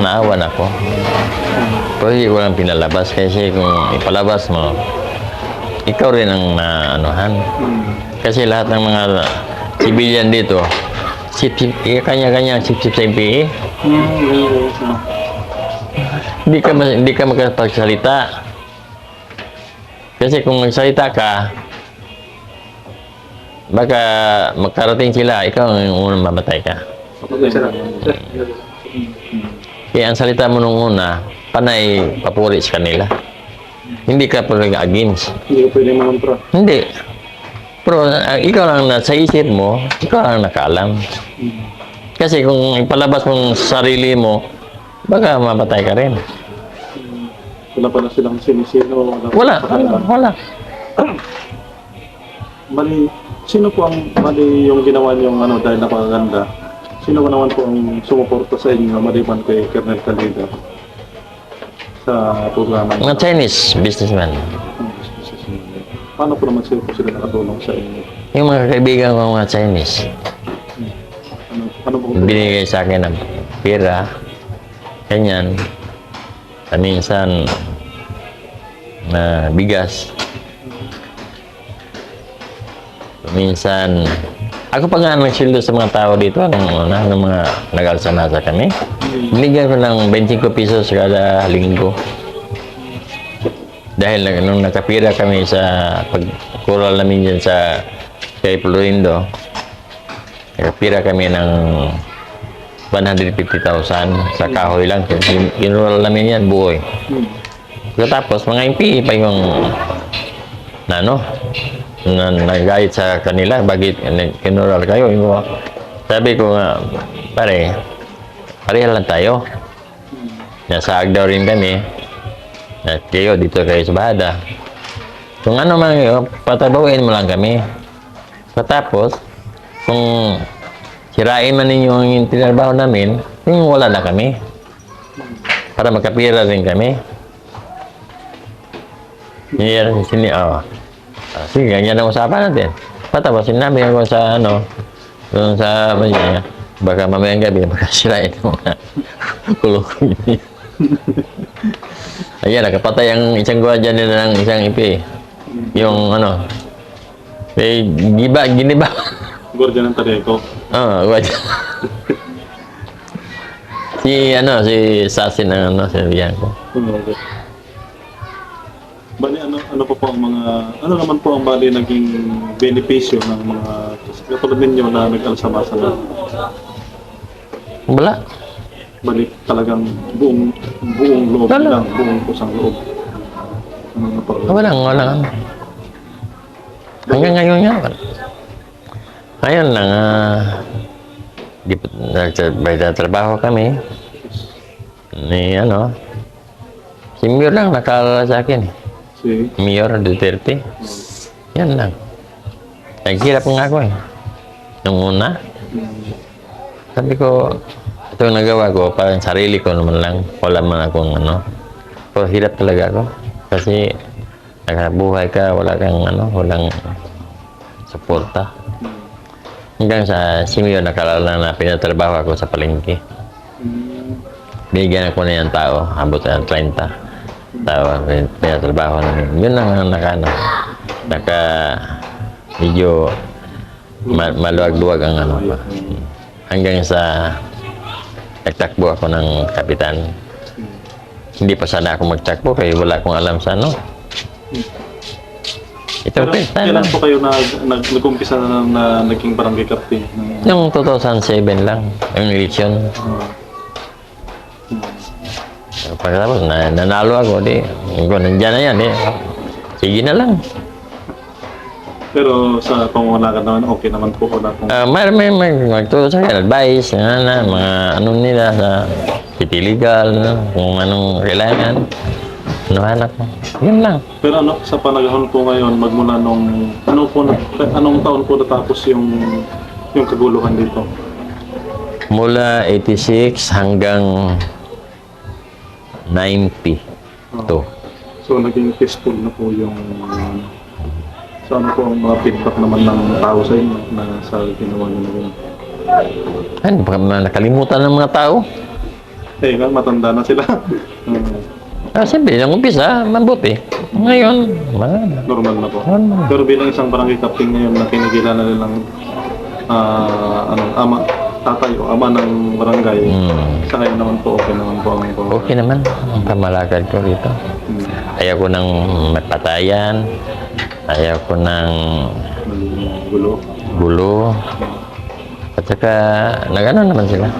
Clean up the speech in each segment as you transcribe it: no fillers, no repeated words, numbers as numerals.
naawan ako. Pero hindi ko lang pinalabas kasi kung ipalabas mo, ikaw rin ang naanuhan. Kasi lahat ng mga civilian dito, kanya-kanya sip-sip sa MPA. Hindi ka makapagsalita. Kasi kung magsalita ka, baka magkarating sila, ikaw ang unang mamatay ka. Kaya ang salita mo nung una, panay papuri sa kanila. Hindi ka pwede against. Hindi ko pwede mangontra. Hindi. Pero ikaw lang sa isip mo, ikaw lang nakaalam. Kasi kung ipalabas mong sarili mo, baka mamatay ka rin. Wala pa na silang sinisino. Wala. Mali, sino po ang mali yung ginawa niyong dahil napakaganda? Sino ba naman po ang sumuporta sa inyo maliban kay Colonel Calida sa programa? Mga Chinese businessman. Paano po naman sila nakatulong sa inyo? Yung mga kaibigan ko mga Chinese, Ano po? binigay sa akin ng pera, ganyan. Minsan, bigas. Minsan, ako pa nga nagsildo sa mga tao dito, ng mga nag-alsamasa kami. Binigyan ko ng 25 pesos kada linggo. Dahil nung nakapira kami sa pagkural namin dyan sa kay Florindo, nakapira kami ng 150,000 sa kahoy lang. Kinural namin yan, buoy. Tapos mga MP pa yung nagayit sa kanila, bakit kinural kayo? Sabi ko nga, pare, pareha lang tayo. Nasa Agdaw rin kami. At kayo, dito kayo sa Bahada. Kung ano man, patabawin mo lang kami. Tapos, kung sirain man ninyo yung tinarbaho namin, yung wala na kami. Para magkapira rin kami. Sige, ganyan ang usapan natin. Patapos, sinabi ako sa doon sa baka mamayang gabi, baka sirain mo na kulong niya. Ayan, nakapatay ang isang gwardiya nila ng isang IP. Yung giniba. Gwardiya ng Tadeco. Oo, gwardiya. si Sasin ang sinabihan ko. Bali, ano pa po ang mga, ano naman po ang bali naging benepisyo ng mga katulad ninyo na nag-alsamasa na? Wala. Bali, talagang buong loob lang, buong kusang loob. Ano na po? Wala. Hanggang ngayon nga. Ngayon lang, nagtatrabaho kami. Si Mayor lang nakaalala sa akin. Si? Mayor Duterte. Yan lang. Naghirap nga ako eh. Nung una, sabi ko, ito yung nagawa ko, parang sarili ko naman lang. Wala man akong Pero hirap talaga ako. Kasi nakabuhay ka, wala kang walang suporta. Hanggang sa si Mayor nakaalala na pinatrabaho ako sa palengke. Binigyan ako na yung tao, abot na 30. Tao, pinatrabaho namin. Yun ang medyo maluwag-luwag ang hanggang sa nagtakbo ako ng kapitan. Hindi pa sana ako magtakbo kaya wala akong alam sa Ito, kailan po kayo nag-umpisa na naging barangay captain? Yung 2007 lang, yung election. Pagkatapos, nanalo ako, nandiyan na yan, sige na lang. Pero sa pamumunakan naman, okay naman po wala kung... May magturo sa akin, advice, mga nila sa city legal, kung anong kailangan. Hanap mo. Yun lang. Pero sa panahon po ngayon, magmula anong taon po natapos yung kaguluhan dito? Mula 86 hanggang 92. So naging peaceful na po yung... So ano po ang mga feedback naman ng tao sa inyo na sa ginawa nyo na gano'n? Baka nakalimutan ng mga tao. Eh, nga, matanda na sila. Siyempre, nang umpisa, mabuti. Ngayon, Normal na po. Normal. Pero bilang isang barangay captain ngayon na kinikilala nilang tatay o ama ng barangay, sa ngayon naman po, okay naman po ang okay naman ang pamalakad ko rito. Ayaw ko ng mapatayan, ayaw ko ng gulo. gulo, at saka nagano naman sila.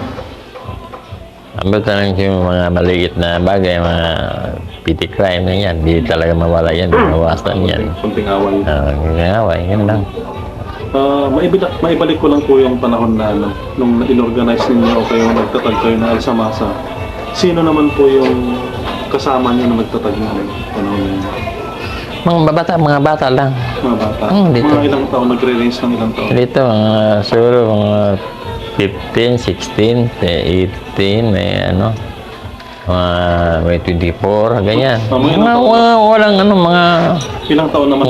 Ambot na lang yung mga maliit na bagay, mga petty crime na yan, di talaga mawala yan, mawasan yan. Kunting away. Ngaway, yan lang. Maibalik ko lang po yung panahon na nung inorganize ninyo o kayo nagtatag kayo ng Alsamasa. Sino naman po yung kasama niyo na nagtatag ng panahon ninyo? Mga bata lang. Mga bata? Dito. Mga ilang taon, nagre-range ng ilang taon? Dito, siguro mga 15, 16, 18, may 24, ganyan. Walang mga Ilang taon naman?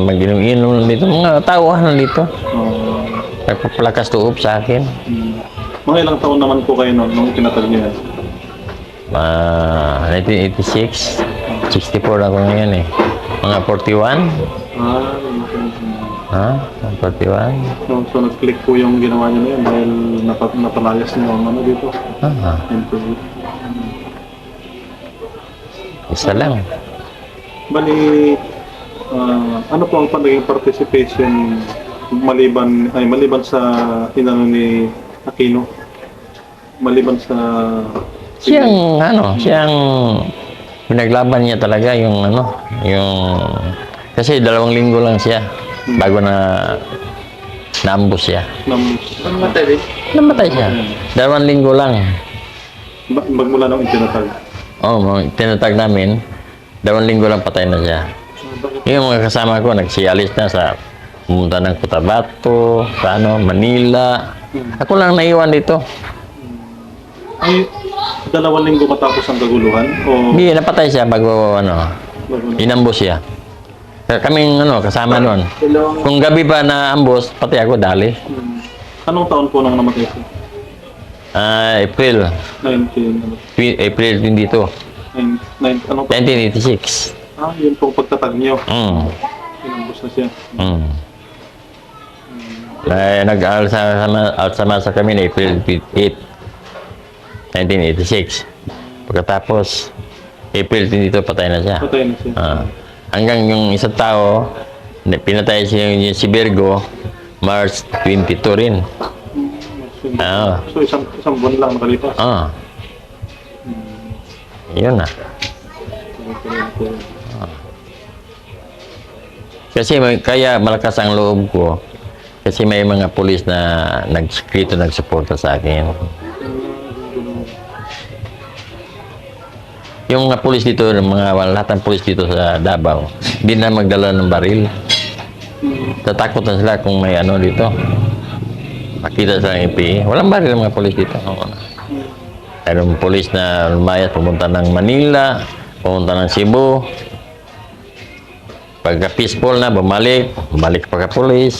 mag-inom-inom lang dito, mga tawahan lang dito. Oh. Nagpapalakas tuob sa akin. Mga ilang taon naman po kayo nung tinatag niyo yan? 1986, 64 ako ngayon eh. Mga 41? Ah, 41? so nag-click po yung ginawa niyo na yun dahil napalayas niyo ang dito. Interview. Isa lang. Bali, ano po ang naging participation maliban sa inano ni Aquino? Maliban sa Siyang pinaglaban niya talaga yung kasi 2 linggo lang siya bago naambos siya. Namatay siya. 2 linggo lang. Magmula nung itinatag. Tinatag namin, 2 linggo lang patay na siya. Yung mga kasama ko, nagsialis na sa pumunta ng Cotabato, sa Manila. Ako lang naiwan dito. Ay, 2 linggo matapos ang kaguluhan? O Hindi, napatay siya bago inambos siya. Kaming kasama noon. Kung gabi pa na ambos, pati ako dali. Anong taon po nang namatay siya? April 22, Anong taon? 1986. Yun po pagtatag niyo. Inambos na siya. Nag-alsamasa kami na April 8, 1986. Pagkatapos, April 22, patay na siya. Patay na siya. Hanggang yung isang tao, pinatay siya yung si Virgo, March 22 rin. So isang buwan lang nakalipas. Yun na. Kasi kaya malakas ang loob ko. Kasi may mga pulis na nagsuporta sa akin. Yung mga pulis dito, lahat ng pulis dito sa Davao, hindi na magdala ng baril. Tatakot na sila kung may dito. Makita sa MP, walang baril ang mga pulis dito. Mayroong pulis na lumayas, pumunta ng Manila, pumunta ng Cebu. Pagka peaceful na, bumalik pagka-pulis.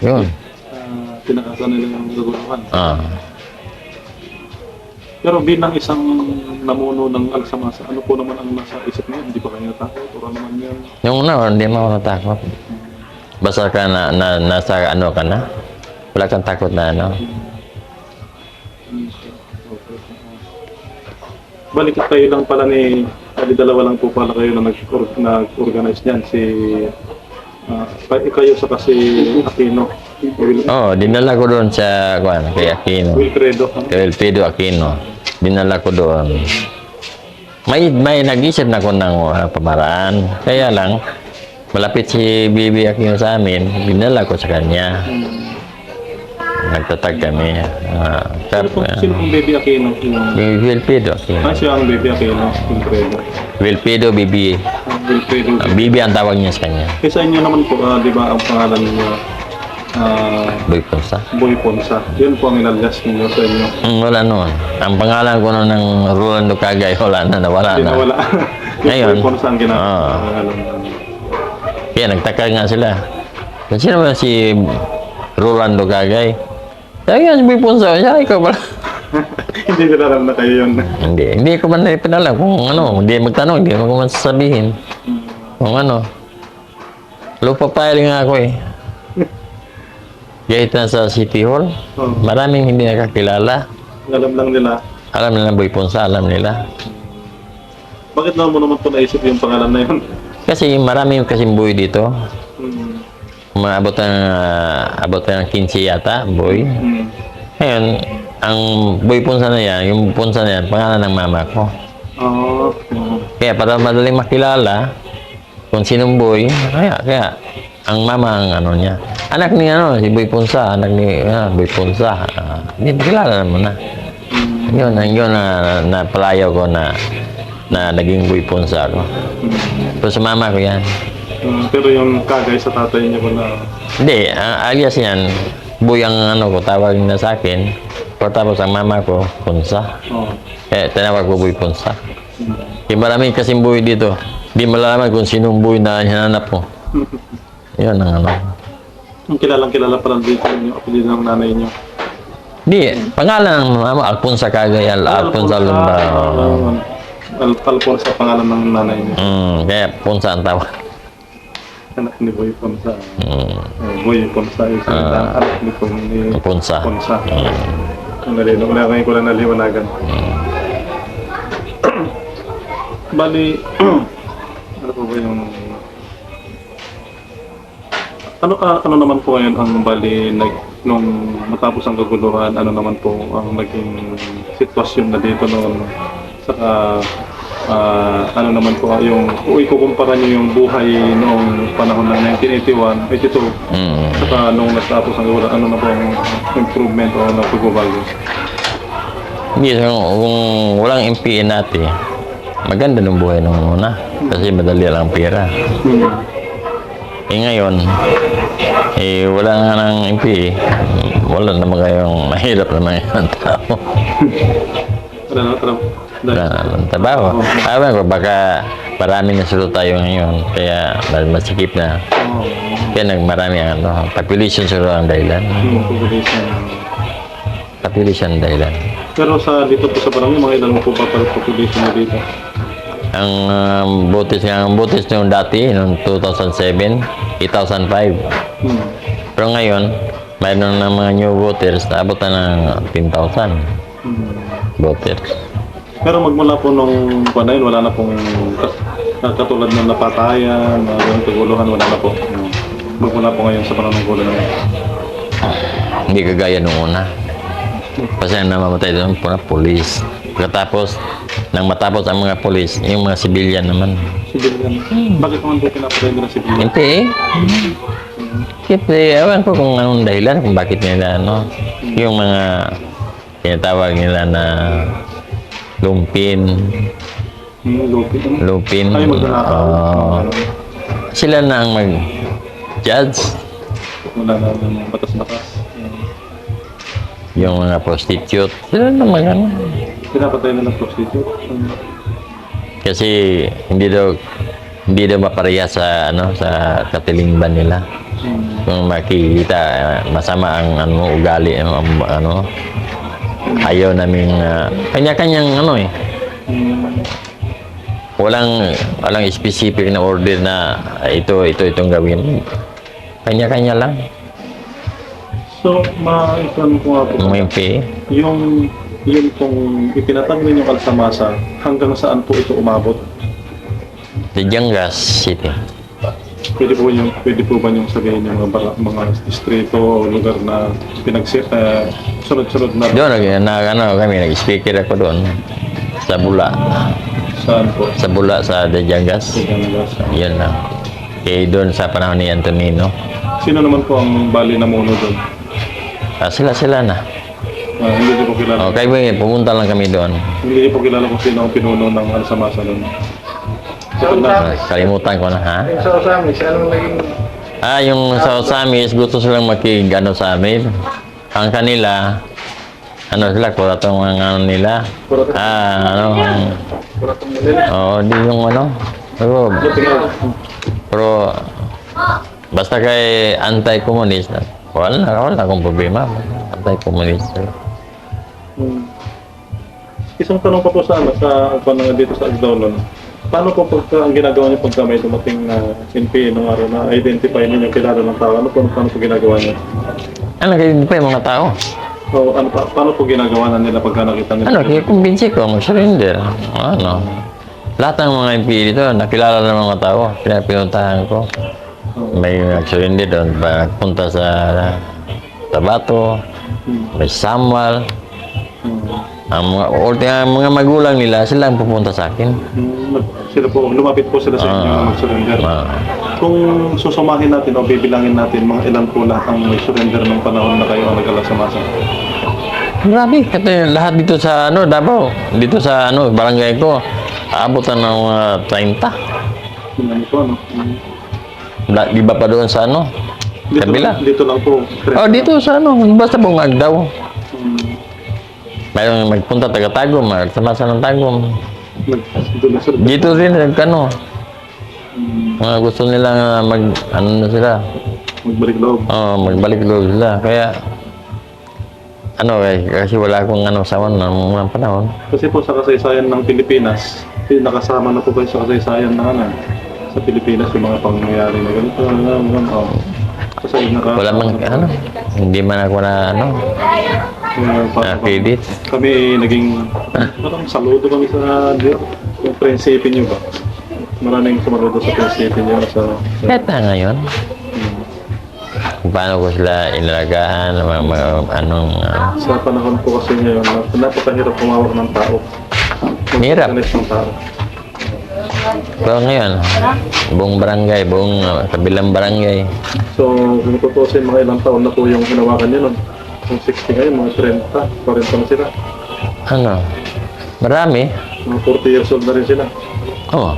Yun. Tinakasan nila yung gaguluhan. Pero bilang isang namuno ng Alsamasa, ano po naman ang nasa isip niyo? Hindi ba kayo natakot? O ano naman yan? Yung hindi mo ako natakot. Basta ka nasa ka na. Wala kang takot na Balik kayo lang pala dalawa lang po pala kayo na nag-organize niyan. Kayo sa kasi Aquino. Dinala ko doon sa kay Aquino. Kay Wilfredo Aquino. Dinala ko doon. May nag-isip na ko ng pamaraan. Kaya lang, malapit si Bibi Aquino sa amin, dinala ko sa kanya. Nagtatag kami. Sino pong Baby Aquino? Wilfredo Aquino. Siya ang Baby Aquino. Wilfredo, Bibi. Wilfredo. Bibi ang tawag niya sa kanya. Sa inyo naman po, di ba ang pangalan niyo? Boy Ponsa. Boy Ponsa. Yun po ang inalias ninyo sa inyo. Wala noon. Ang pangalan ko noon ng Rolando Cagay, wala na, nawala na. Wala. Ngayon. Boy Ponsa ang ginagawa. Kaya nagtaka nga sila. Sino ba si Rolando Cagay? Sabi nga, si Boy Ponsa, siya, ikaw pala. Hindi ko alam na kayo yun. Hindi ko man pinalam kung ano, hindi magtanong, hindi ko man sasabihin. Kung ano. Low profiling nga ako eh. Kahit nasa City Hall, Oh. maraming hindi nakakilala. Alam lang nila. Alam nila Boy Ponsa, alam nila. Bakit naman mo naman po naisip yung pangalan na yun? Kasi marami kasing boy dito. Hmm. Abot ng 15 yata, boy. Hmm. Ngayon, ang Boy Ponsa na yan, yung Ponsa na yan, pangalan ng mama ko. Oo. Kaya para madaling makilala kung sinong boy, kaya ang mama ang ano niya. Anak ni ano, si Boy Ponsa, anak ni Boy Ponsa. Hindi makilala naman na. Yun na napalayaw ko na naging Boy Ponsa ako. Pero sa mama ko yan. Pero yung kagay sa tatay niya ko na... Hindi, alias yan, Boy ang ano ko, tawag na sa akin. Pero tapos ang mama ko, Ponsa. Oh. Kaya tinawag ko Boy Ponsa. Kaya marami kasing boy dito. Hindi malalaman kung sinong boy na hinanap mo. Yun ang ano. Ang kilalang-kilala pala dito yung apelido ng nanay niyo. Di, pangalan ng mama, Alfonsa Cagayal, Alfonsa Lumba. Alfonso pangalan ng nanay niyo. Kaya Ponsa ang tawag. Anak ni Boy Ponsa. Mm, Boy Ponsa yung salita. Anak ni Ponsa. Ponsa. Ang nalino. Wala ngayon ko lang naliwanagan. Bali, ano po ba yung... Ano naman po ngayon ang bali nung matapos ang kaguluhan, ano naman po ang naging sitwasyon na dito noon, saka ano naman po yung kung ikukumpara niyo yung buhay noong panahon ng 1981, 82, saka nung natapos ang kaguluhan, ano na po ang improvement o nagbago? Hindi, kung walang MPA natin, maganda nung buhay nung una. Kasi madali lang ang pera. Ngayon, wala nga ng MPA. Wala naman kayong mahirap naman yung tao. Wala na Wala naman trabaho. Alam ko, baka marami na silo tayo ngayon. Kaya masikip na. Kaya marami ang population silo ang dahilan. Population ang dahilan. Pero sa dito po sa barangay, mga ilan po ba population na dito? Ang butis nung dati, noong 2007, 8,005. Pero ngayon, mayroon ng mga new voters, abot na ng 10,000 voters. Pero magmula po nung panayin, wala na pong katulad ng napatayan, mga kaguluhan, wala na po. Magmula po ngayon sa pananungkulan na Hindi kagaya nung una. Kasi ang namamatay doon po na polis. Pagkatapos, nang matapos ang mga polis, yung mga civilian naman. civilian. Bakit naman po pinapatay nila civilian? Hindi eh. Siyempre, ewan ko kung anong dahilan, kung bakit nila, yung mga tinatawag nila na lumpin. Lupin. Ay, magnanakaw. Sila na ang mag-judge. Wala na ng batas-batas. Yung mga prostitute. Sila na mag Pinapatay na ng prostitute. Kasi hindi daw mapareha sa sa katilingban nila. Kung makikita masama ang ugali ayaw naming kanya-kanyang walang specific na order na itong gawin. Kanya-kanya lang. So, maitan ko nga po. May pay. Yung pong itinatag ninyong kalsamasa, hanggang saan po ito umabot? Sa Jangas City. Pwede po ba yung sabihin yung mga distrito o lugar na sunod-sunod na? Doon kami nag-speaker ako doon sa Bula. Saan po? Sa Bula sa Jangas. Yun lang. Doon sa panahon ni Antonino. Sino naman po ang bali na muno doon? Sila na. Hindi niyo po kilala. Kaya pumunta lang kami doon. Hindi niyo po kilala kung sino ang pinuno ng Alsamasa doon. Kalimutan ko na, ha? Yung sa Osamis, anong naging... Yung sa Osamis, gusto silang sa amin. Ang kanila, sila, kuratong ang nila. Kuratong nila? Oo, di yung pero basta kay anti-communist, wala akong problema. anti-communist. Hmm. Isang tanong pa po sa dito sa Agdolon. Paano po pagka ang ginagawa niyo pagka may dumating na NPA nung araw na identify niyo kilala ng tao? Paano po ginagawa niyo? Ano kayo pa yung mga tao? O paano po ginagawa na nila pagka nakita nila? Kaya kumbinsi ko, mag-surrender. Lahat ng mga MP dito, nakilala ng mga tao, pinuntahan ko. May nag-surrender doon, punta sa Tabato, may Samuel. Ang mga magulang nila, sila ang pupunta sa akin. Sila po, lumapit po sila sa inyo mag-surrender. Kung susumahin natin o bibilangin natin, mga ilan po lahat ang surrender ng panahon na kayo ang nagkalasamasan? Marami. Kasi lahat dito sa Davao, dito sa barangay ko, aabutan ng 30. Ano po, ano? Di ba pa doon sa kabila? Dito lang po. Dito sa basta bungag daw. Hmm. Mayroong magpunta taga-Tagum, sama-sa ng Tagum. Doon na sila. Dito rin, mga gusto nila na sila. Magbalik loob. Magbalik loob sila. Kaya, kasi wala akong sawan ng mga panahon. Kasi po sa kasaysayan ng Pilipinas, nakasama na po kayo sa kasaysayan ng sa Pilipinas yung mga pangyayari na ganito. Kasi Wala man, hindi man ako na, credit. Kami naging, parang saludo kami sa yung prinsipyo niyo ba? Maraming sumaludo sa prinsipyo niyo Kahit na ngayon, kung paano ko sila inalagaan, sa panahon po kasi ngayon, napakahirap kumawag ng tao. Hirap. Ng tao. Pero ngayon, buong barangay, buong kabilang barangay, So, kung tutusin, mga ilang taon na po yung hinawakan niyo nun. Kung 60 ngayon, mga 30, 40 na sila. marami. Mga 40 years old na rin sila. Oo.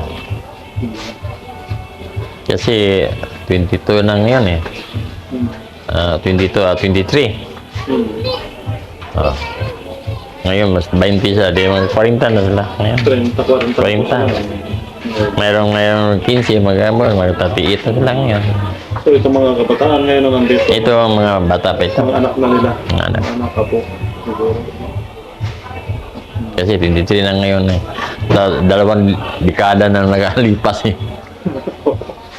Kasi 22 na ngayon eh. 22 at 23. Ngayon, mas 20 siya. Di mga 40 na sila ngayon. 30, 40. 40. Mayroong 15, mag-38 na sila ngayon. So, itong mga kabataan ngayon na nandito. Ito ang mga bata pa ito. Mga anak na nila. Mga anak. Anak ka po. Siguro. Kasi 23 na ngayon eh. Dalawang dekada na nagalipas eh.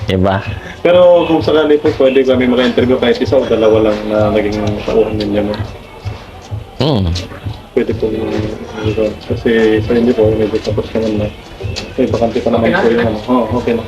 Diba? Pero kung sakali po, pwede kami maka-interview kahit isa o dalawa lang na naging tauhan ninyo. No? Pwede po kasi sa inyo po, medyo tapos naman na. May bakante pa naman po yun. Okay na.